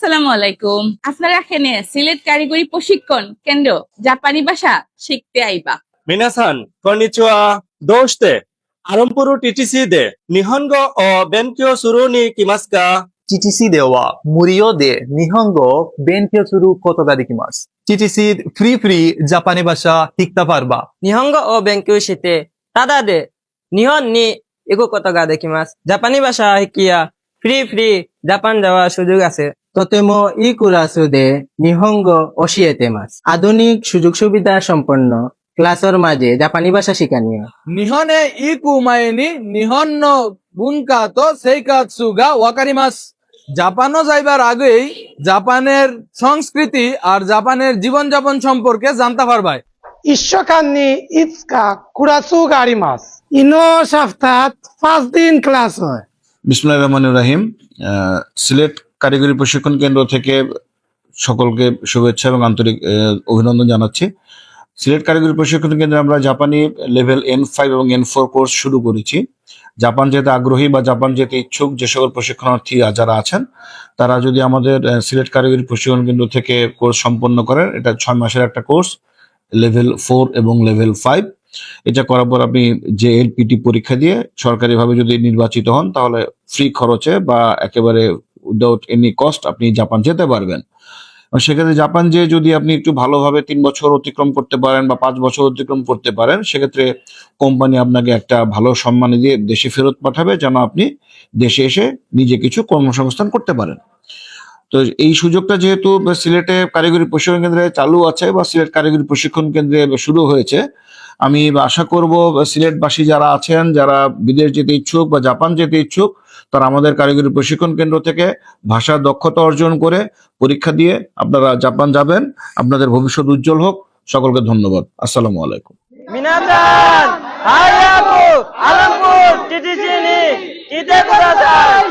আসসালামু আলাইকুম। আপনারা এখানে সিলেট কারিগরি প্রশিক্ষণ কেন্দ্র জাপানি ভাষা শিখতে আইবা। 皆さん、こんにちは。どうしてアロンプル TTC で日本語を勉強するに来ますか？ TTC では無料で日本語を勉強することができます。TTC フリージャパニバシャヒクタパルバ。日本語を勉強してただで日本に行くことができます。ジャパニバシャヒキやフリージャパンではসুযোগ আছে。とてもいいクラスで日本語を教えてます。আধুনিক সুযোগ সুবিধা সম্পন্ন ক্লাসের মাঝে জাপানি ভাষা শেখানিয়া। 日本へ行く前に日本の文化と生活がわかります。জাপানও যাইবার আগেই জাপানের সংস্কৃতি আর জাপানের জীবনযাপন সম্পর্কে জানতে পারবাই। 一週間に5日クラスがあります。イノシャフター5দিন ক্লাস হয়। বিসমিল্লাহির রহমানির রহিম। সিলেট কারিগরি প্রশিক্ষণ কেন্দ্র থেকে সকলকে শুভেচ্ছা এবং আন্তরিক অভিনন্দন জানাচ্ছি। সিলেট কারিগরি প্রশিক্ষণ কেন্দ্রে আমরা জাপানি লেভেল N5 এবং N4 কোর্স শুরু করেছি। জাপান যেতে আগ্রহী বা জাপান যেতে ইচ্ছুক যে সকল প্রশিক্ষণার্থী যারা আছেন তারা যদি আমাদের সিলেট কারিগরি প্রশিক্ষণ কেন্দ্র থেকে কোর্স সম্পন্ন করেন, এটা 6 মাসের একটা কোর্স, লেভেল 4 এবং লেভেল 5। এটা করার পর আপনি যে এলপিটি পরীক্ষা দিয়ে সরকারিভাবে যদি নির্বাচিত হন তাহলে ফ্রি খরচে বা একেবারে উইদাউট এনি কস্ট আপনি জাপান যেতে পারবেন। সেক্ষেত্রে জাপান যে যদি আপনি একটু ভালোভাবে 3 বছর অতিক্রম করতে পারেন বা 5 বছর অতিক্রম করতে পারেন, সেক্ষেত্রে কোম্পানি আপনাকে একটা ভালো সম্মান দিয়ে দেশে ফেরত পাঠাবে যেন আপনি দেশে এসে নিজে কিছু কর্মসংস্থান করতে পারেন। তো এই সুযোগটা যেহেতু সিলেটে কারিগরি প্রশিক্ষণ কেন্দ্রে চালু আছে বা সিলেট কারিগরি প্রশিক্ষণ কেন্দ্রে শুরু হয়েছে, আমি আশা করব সিলেটবাসী যারা আছেন, যারা বিদেশ যেতে ইচ্ছুক বা জাপান যেতে ইচ্ছুক, তারা আমাদের কারিগরি প্রশিক্ষণ কেন্দ্র থেকে ভাষার দক্ষতা অর্জন করে পরীক্ষা দিয়ে আপনারা জাপান যাবেন। আপনাদের ভবিষ্যৎ উজ্জ্বল হোক। সকলকে ধন্যবাদ। আসসালামু আলাইকুম। 皆さん、早くアランプル TTC に来てください。